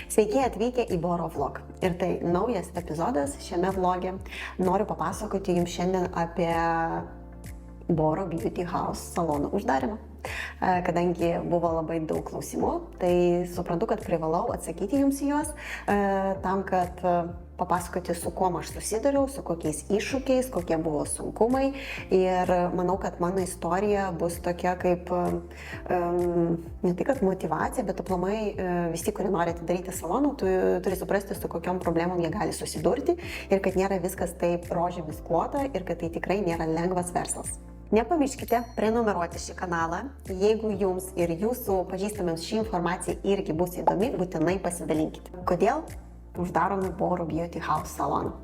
Sveiki atvykę į Boro vlog. Ir tai naujas epizodas šiame vloge. Noriu papasakoti jums šiandien apie Boro Beauty House salono uždarimą. Kadangi buvo labai daug klausimų, tai suprantu, kad privalau atsakyti jums į juos, tam, kad papasakoti, su kuo aš susidariau, su kokiais iššūkiais, kokie buvo sunkumai. Ir manau, kad mano istorija bus tokia kaip ne tik kad motyvacija, bet aplamai visi, kurie nori atidaryti saloną, turi suprasti, su kokiom problemom jie gali susidurti ir kad nėra viskas taip rožėmis klota ir kad tai tikrai nėra lengvas verslas. Nepamirškite prenumeruoti šį kanalą. Jeigu jums ir jūsų pažįstamiems ši informacija irgi bus įdomi, būtinai pasidalinkite. Kodėl uždarome Boro Beauty House saloną?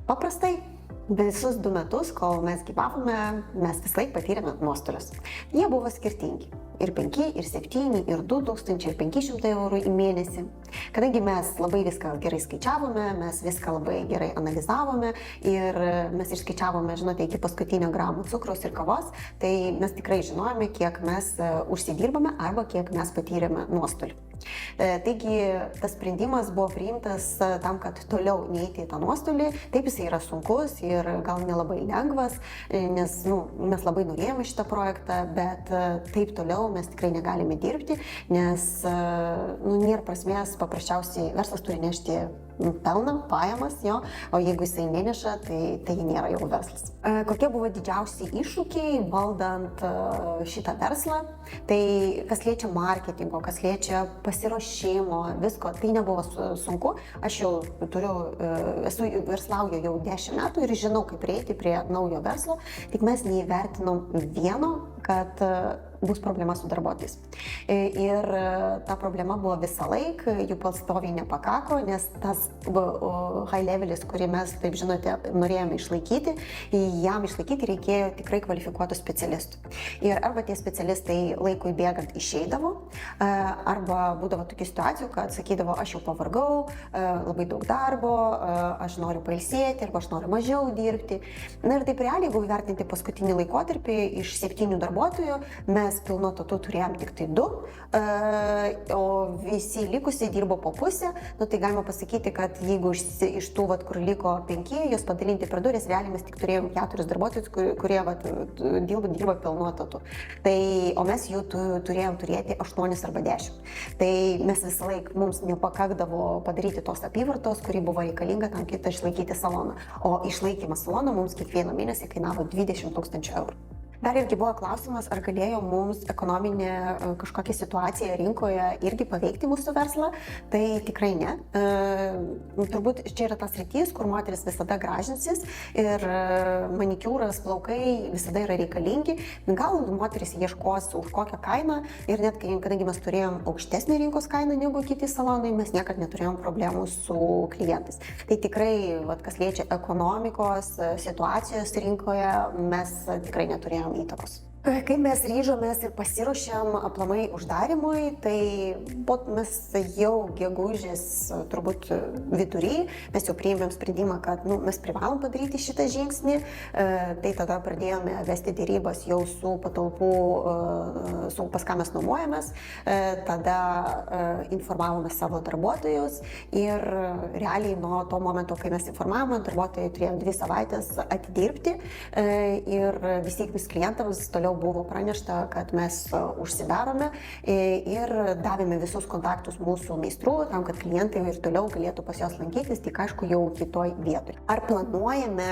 Paprastai, visus 2 metus, kol mes gyvavome, mes vis laik patyrėme nuostolius. Jie buvo skirtingi. Ir 5, ir 7, ir 2500 eurų į mėnesį. Kadangi mes labai viską gerai skaičiavome, mes viską labai gerai analizavome ir mes išskaičiavome, žinote, iki paskutinio gramo cukraus ir kavos, tai mes tikrai žinojome, kiek mes užsidirbame arba kiek mes patyrėme nuostolių. Taigi tas sprendimas buvo priimtas tam, kad toliau neiti į tą nuostolį. Taip, jis yra sunkus ir gal nelabai lengvas, nes mes labai norėjome šitą projektą, bet taip toliau mes tikrai negalime dirbti, nes nėra prasmės, paprasčiausiai verslas turi nešti pelną, pajamas, o jeigu jisai neneša, tai nėra jau verslas. Kokie buvo didžiausi iššūkiai valdant šitą verslą? Tai kas liečia marketingo, kas liečia pasiruošimo, visko, tai nebuvo sunku. Aš jau verslauju jau 10 metų ir žinau, kaip prieiti prie naujo verslo, tik mes neįvertinom vieno, kad bus problema su darbuotojais. Ir ta problema buvo visą laiką, jų pastoviai nepakako, nes tas high levelis, kurį mes, taip žinote, norėjome išlaikyti, jam išlaikyti reikėjo tikrai kvalifikuotų specialistų. Ir arba tie specialistai laikui bėgant išeidavo, arba būdavo tokių situacijų, kad sakydavo, aš jau pavargau, labai daug darbo, aš noriu pailsėti, arba aš noriu mažiau dirbti. Na ir taip realiai, jeigu vertinti paskutinį laikotarpį, iš 7 darbuotojų, mes pilnu etatu turėjom tik tai 2, o visi likusiai dirbo po pusę, tai galima pasakyti, kad jeigu iš tų, kur liko 5, jos padalinti per 2, nes realiai mes tik turėjom 4 darbuotojus, kurie dirbo pilnu etatu. O mes jų turėjom turėti 8 arba 10. Tai mes visą laiką, mums nepakakdavo padaryti tos apyvartos, kuri buvo reikalinga tam kitą išlaikyti saloną. O išlaikymas salono mums kiekvieną mėnesį kainavo 20 000 eurų. Dar irgi buvo klausimas, ar galėjo mums ekonominė kažkokia situacija rinkoje irgi paveikti mūsų verslą. Tai tikrai ne. Turbūt čia yra tas sritis, kur moteris visada gražinsis ir manikiūras, plaukai visada yra reikalingi. Gal moteris ieškos už kokią kainą ir net kadangi mes turėjom aukštesnį rinkos kainą negu kiti salonai, mes niekad neturėjom problemų su klientais. Tai tikrai, kas liečia ekonomikos situacijos rinkoje, mes tikrai neturėjom įtakos. Kai mes ryžomės ir pasiruošėm aplamai uždarimui, tai mes jau gegužės turbūt vidury, mes jau priėmėm sprendimą, kad mes privalom padaryti šitą žingsnį, tai tada pradėjome vesti dėrybas jau su patalpų, pas ką mes nuomojamės, tada informavome savo darbuotojus ir realiai nuo to momento, kai mes informavome, darbuotojai turėjom 2 savaitės atidirbti ir visiems klientams toliau buvo pranešta, kad mes užsidarome ir davėme visus kontaktus mūsų meistrų, tam, kad klientai ir toliau galėtų pas jos lankytis, tik aišku jau kitoj vietoj. Ar planuojame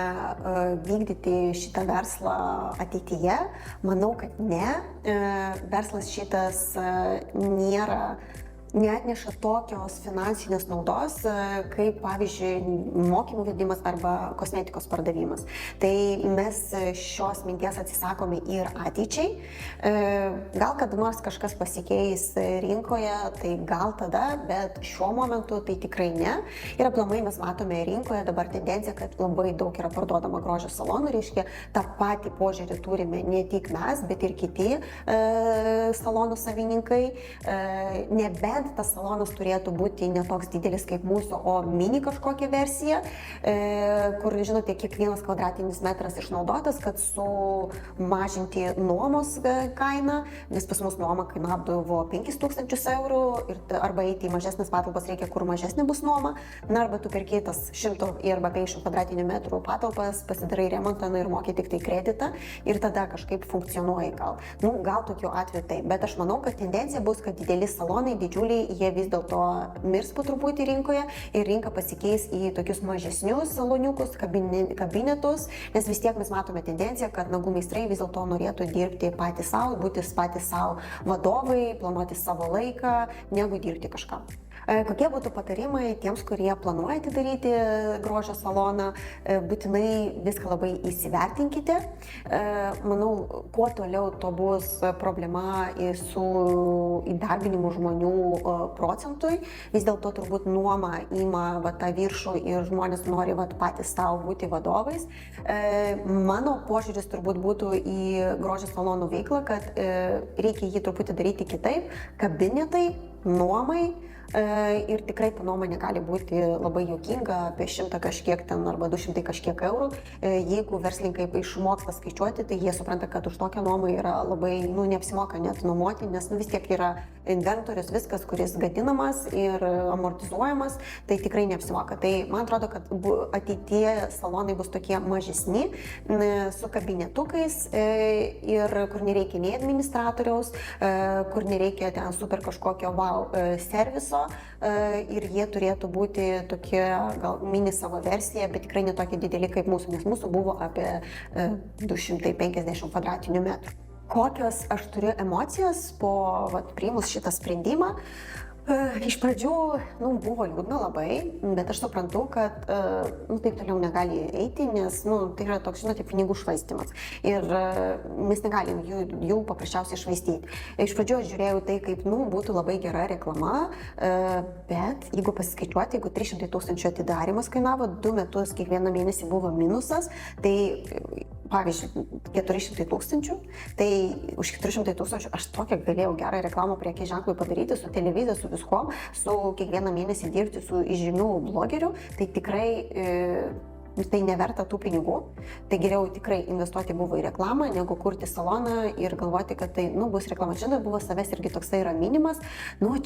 vykdyti šitą verslą ateityje? Manau, kad ne. Verslas šitas neatneša tokios finansinės naudos, kaip, pavyzdžiui, mokymų vedimas arba kosmetikos pardavimas. Tai mes šios minties atsisakome ir ateičiai. Gal kada nors kažkas pasikeis rinkoje, tai gal tada, bet šiuo momentu tai tikrai ne. Ir aplamai mes matome rinkoje dabar tendenciją, kad labai daug yra parduodama grožio salonų, reiškia, tą patį požiūrį turime ne tik mes, bet ir kiti salonų savininkai. Nebent bet tas salonas turėtų būti ne toks didelis kaip mūsų, o mini kažkokia versija, kur, žinote, kiekvienas kvadratinis metras išnaudotas, kad sumažinti nuomos kainą, nes pas mus nuoma kainavo 5000 eurų ir arba eiti į mažesnės patalpas reikia, kur mažesnė bus nuoma, na arba tu perki tas 100 arba 50 kvadratinių metrų patalpas, pasidarai remontą ir moki tik tai kreditą ir tada kažkaip funkcionuoja gal. Gal tokiu atveju taip, bet aš manau, kad tendencija bus, kad dideli salonai, didžiuliai, jie vis dėlto mirs po truputį rinkoje ir rinka pasikeis į tokius mažesnius saloniukus, kabinetus, nes vis tiek mes matome tendenciją, kad nagų meistrai vis dėlto norėtų dirbti patys savo, būti patys savo vadovai, planuoti savo laiką, negu dirbti kažkam. Kokie būtų patarimai tiems, kurie planuoja atidaryti grožio saloną, būtinai viską labai įsivertinkite. Manau, kuo toliau to bus problema su įdarbinimu žmonių procentui, vis dėlto turbūt nuoma ima tą viršų ir žmonės nori patys savo būti vadovais. Mano požiūris turbūt būtų į grožio salonų veiklą, kad reikia jį truputį daryti kitaip, kabinetai, nuomai. Ir tikrai ta nuoma negali būti labai juokinga, apie 100 kažkiek ten arba 200 kažkiek eurų. Jeigu verslininkai išmoksta skaičiuoti, tai jie supranta, kad už tokią nuomą yra labai, neapsimoka net nuomoti, nes vis tiek yra inventorius, viskas, kuris gadinamas ir amortizuojamas, tai tikrai neapsimoka. Tai man atrodo, kad ateitie salonai bus tokie mažesni, su kabinetukais ir kur nereikia nei administratoriaus, kur nereikia ten super kažkokio serviso. Ir jie turėtų būti tokie gal mini savo versija, bet tikrai netokie dideli kaip mūsų, nes mūsų buvo apie 250 kvadratinių metrų. Kokios aš turiu emocijas po priimus šitą sprendimą? Iš pradžių buvo liūdna labai, bet aš suprantu, kad taip toliau negali eiti, nes tai yra toks, žinote, pinigų švaistymas ir mes negalim jų paprasčiausiai švaistyti. Iš pradžių aš žiūrėjau tai, kaip būtų labai gera reklama, bet jeigu pasiskaičiuoti, jeigu 300 000 atidarimas kainavo, 2 metus kiekvieną mėnesį buvo minusas, tai pavyzdžiui, 400 000, tai už 400 000 aš tokią galėjau gerą reklamą prekės ženklui padaryti su televizija, su viskuo, su kiekvieną mėnesį dirbti su žymių blogerių, tai tikrai tai neverta tų pinigų. Tai geriau tikrai investuoti buvo į reklamą, negu kurti saloną ir galvoti, kad tai bus reklama. Šiandien buvo savęs irgi toksai raminimas,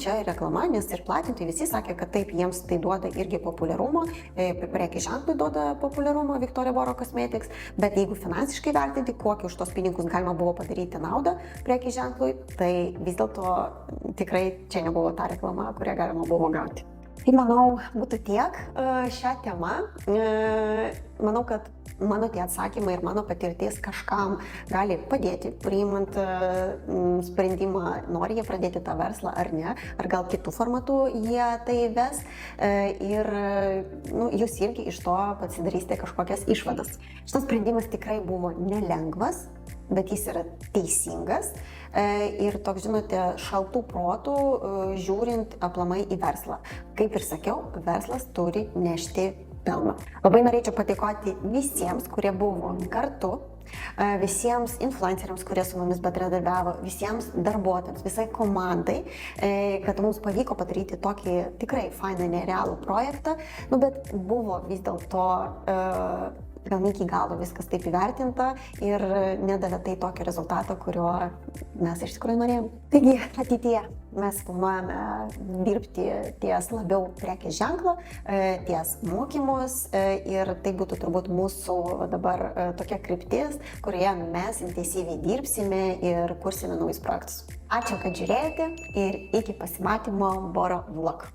čia reklama, nes ir platintojai visi sakė, kad taip, jiems tai duoda irgi populiarumo, prekės ženklui duoda populiarumo Victoria Boro Cosmetics, bet jeigu finansiškai vertinti, kokį už tos pinigus galima buvo padaryti naudą prekės ženklui, tai vis dėlto tikrai čia nebuvo ta reklama, kurią galima buvo gauti. Tai manau, būtų tiek šią temą. Manau, kad mano tie atsakymai ir mano patirtis kažkam gali padėti, priimant sprendimą, nori jie pradėti tą verslą ar ne, ar gal kitų formatų jie tai ves. Ir jūs irgi iš to pasidarysite kažkokias išvadas. Šitas sprendimas tikrai buvo nelengvas, bet jis yra teisingas ir toks, žinote, šaltų protų žiūrint aplamai į verslą. Kaip ir sakiau, verslas turi nešti pelną. Labai norėčiau padėkoti visiems, kurie buvo kartu, visiems influenceriams, kurie su mumis bendradarbiavo, visiems darbuotojams, visai komandai, kad mums pavyko padaryti tokį tikrai fainą, nerealų projektą, bet buvo vis dėlto gal ne iki galo viskas taip įvertinta ir nedavė tai tokio rezultato, kurio mes iš tikrųjų norėjom. Taigi ateityje mes planuojame dirbti ties labiau prekės ženklą, ties mokymus ir tai būtų turbūt mūsų dabar tokia kryptis, kurioje mes intensyviai dirbsime ir kursime naujus projektus. Ačiū, kad žiūrėjote ir iki pasimatymo Boro vlog.